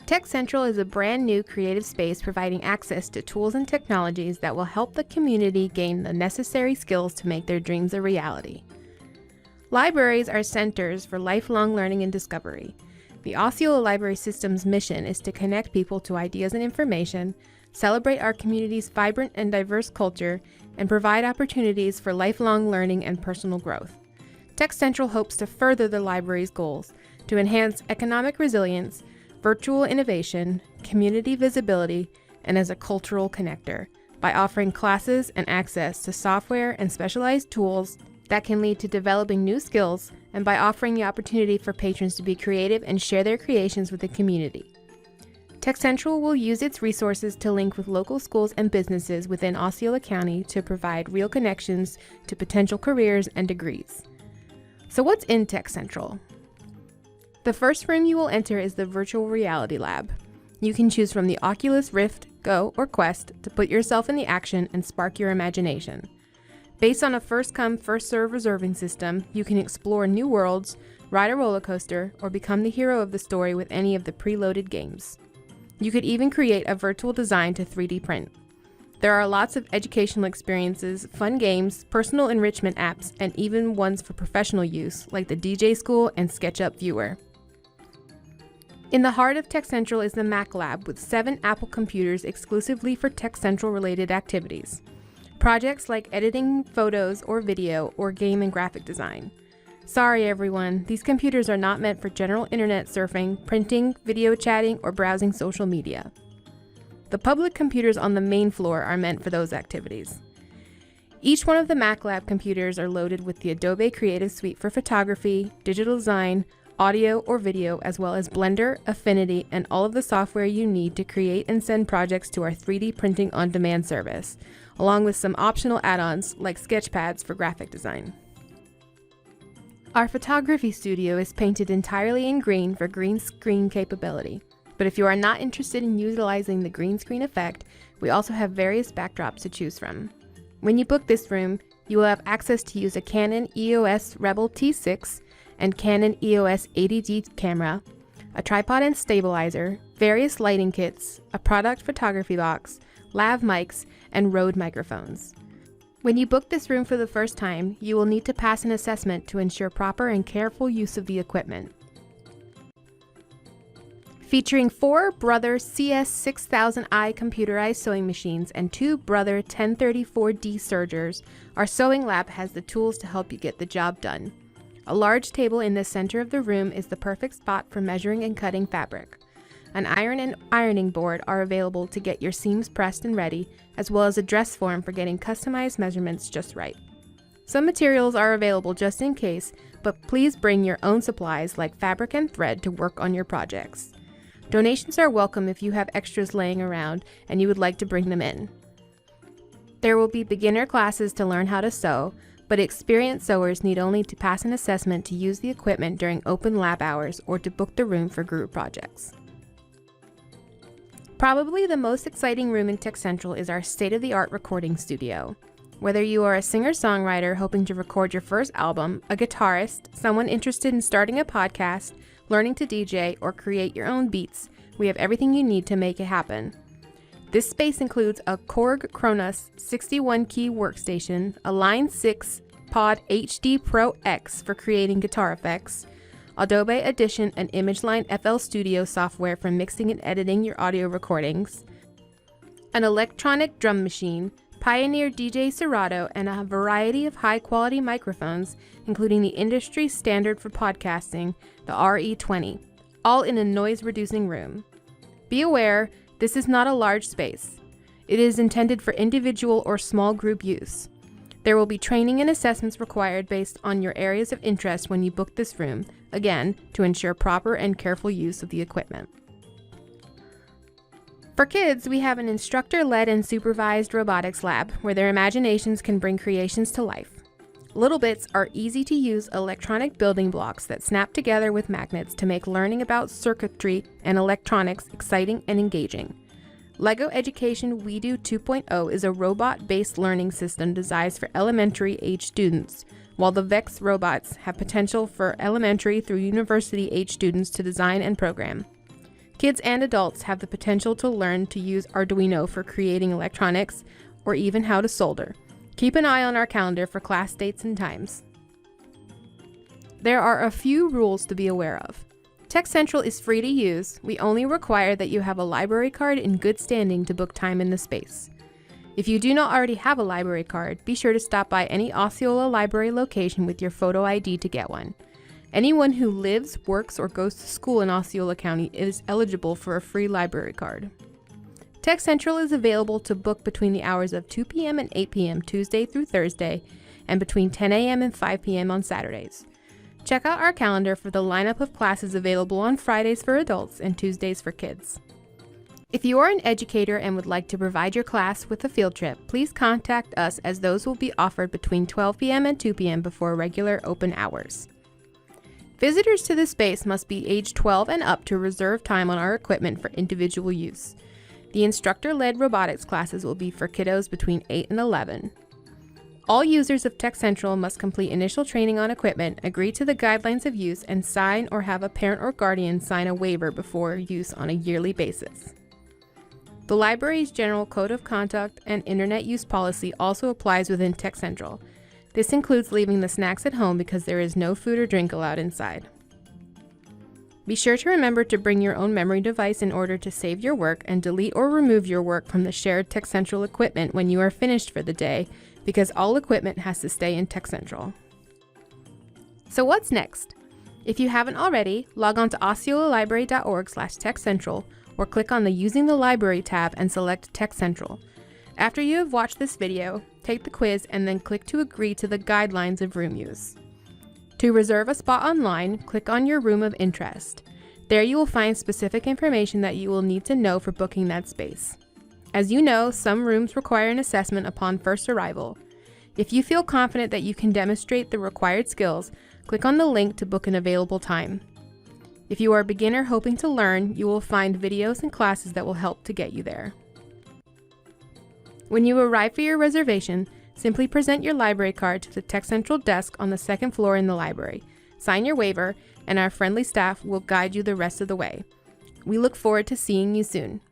TechCentral is a brand new creative space providing access to tools and technologies that will help the community gain the necessary skills to make their dreams a reality. Libraries are centers for lifelong learning and discovery. The Osceola Library System's mission is to connect people to ideas and information, celebrate our community's vibrant and diverse culture, and provide opportunities for lifelong learning and personal growth. TechCentral hopes to further the library's goals to enhance economic resilience, virtual innovation, community visibility, and as a cultural connector by offering classes and access to software and specialized tools that can lead to developing new skills, and by offering the opportunity for patrons to be creative and share their creations with the community. TechCentral will use its resources to link with local schools and businesses within Osceola County to provide real connections to potential careers and degrees. So what's in TechCentral? The first room you will enter is the Virtual Reality Lab. You can choose from the Oculus Rift, Go, or Quest to put yourself in the action and spark your imagination. Based on a first-come, first-served reserving system, you can explore new worlds, ride a roller coaster, or become the hero of the story with any of the preloaded games. You could even create a virtual design to 3D print. There are lots of educational experiences, fun games, personal enrichment apps, and even ones for professional use, like the DJ School and SketchUp Viewer. In the heart of TechCentral is the Mac Lab with 7 Apple computers exclusively for TechCentral-related activities. Projects like editing photos or video or game and graphic design. Sorry everyone, these computers are not meant for general internet surfing, printing, video chatting, or browsing social media. The public computers on the main floor are meant for those activities. Each one of the Mac Lab computers are loaded with the Adobe Creative Suite for photography, digital design, audio or video, as well as Blender, Affinity, and all of the software you need to create and send projects to our 3D printing on-demand service, along with some optional add-ons like sketchpads for graphic design. Our photography studio is painted entirely in green for green screen capability, but if you are not interested in utilizing the green screen effect, we also have various backdrops to choose from. When you book this room, you will have access to use a Canon EOS Rebel T6 and Canon EOS 80D camera, a tripod and stabilizer, various lighting kits, a product photography box, lav mics, and Rode microphones. When you book this room for the first time, you will need to pass an assessment to ensure proper and careful use of the equipment. Featuring 4 Brother CS6000i computerized sewing machines and 2 Brother 1034D sergers, our sewing lab has the tools to help you get the job done. A large table in the center of the room is the perfect spot for measuring and cutting fabric. An iron and ironing board are available to get your seams pressed and ready, as well as a dress form for getting customized measurements just right. Some materials are available just in case, but please bring your own supplies like fabric and thread to work on your projects. Donations are welcome if you have extras laying around and you would like to bring them in. There will be beginner classes to learn how to sew, but experienced sewers need only to pass an assessment to use the equipment during open lab hours or to book the room for group projects. Probably the most exciting room in TechCentral is our state-of-the-art recording studio. Whether you are a singer-songwriter hoping to record your first album, a guitarist, someone interested in starting a podcast, learning to DJ, or create your own beats, we have everything you need to make it happen. This space includes a Korg Kronos 61-key workstation, a Line 6 Pod HD Pro X for creating guitar effects, Adobe Audition and ImageLine FL Studio software for mixing and editing your audio recordings, an electronic drum machine, Pioneer DJ Serato, and a variety of high-quality microphones, including the industry standard for podcasting, the RE20, all in a noise-reducing room. Be aware, this is not a large space. It is intended for individual or small group use. There will be training and assessments required based on your areas of interest when you book this room, again, to ensure proper and careful use of the equipment. For kids, we have an instructor-led and supervised robotics lab where their imaginations can bring creations to life. Little Bits are easy-to-use electronic building blocks that snap together with magnets to make learning about circuitry and electronics exciting and engaging. LEGO Education WeDo 2.0 is a robot-based learning system designed for elementary-age students, while the VEX robots have potential for elementary through university-age students to design and program. Kids and adults have the potential to learn to use Arduino for creating electronics or even how to solder. Keep an eye on our calendar for class dates and times. There are a few rules to be aware of. TechCentral is free to use. We only require that you have a library card in good standing to book time in the space. If you do not already have a library card, be sure to stop by any Osceola library location with your photo ID to get one. Anyone who lives, works, or goes to school in Osceola County is eligible for a free library card. TechCentral is available to book between the hours of 2 p.m. and 8 p.m. Tuesday through Thursday, and between 10 a.m. and 5 p.m. on Saturdays. Check out our calendar for the lineup of classes available on Fridays for adults and Tuesdays for kids. If you are an educator and would like to provide your class with a field trip, please contact us, as those will be offered between 12 p.m. and 2 p.m. before regular open hours. Visitors to the space must be age 12 and up to reserve time on our equipment for individual use. The instructor-led robotics classes will be for kiddos between 8 and 11. All users of TechCentral must complete initial training on equipment, agree to the guidelines of use, and sign or have a parent or guardian sign a waiver before use on a yearly basis. The library's General Code of Conduct and Internet Use Policy also applies within TechCentral. This includes leaving the snacks at home because there is no food or drink allowed inside. Be sure to remember to bring your own memory device in order to save your work and delete or remove your work from the shared TechCentral equipment when you are finished for the day, because all equipment has to stay in TechCentral. So what's next? If you haven't already, log on to osceolalibrary.org/TechCentral or click on the Using the Library tab and select TechCentral. After you have watched this video, take the quiz and then click to agree to the guidelines of room use. To reserve a spot online, click on your room of interest. There you will find specific information that you will need to know for booking that space. As you know, some rooms require an assessment upon first arrival. If you feel confident that you can demonstrate the required skills, click on the link to book an available time. If you are a beginner hoping to learn, you will find videos and classes that will help to get you there. When you arrive for your reservation, simply present your library card to the TechCentral desk on the second floor in the library. Sign your waiver, and our friendly staff will guide you the rest of the way. We look forward to seeing you soon.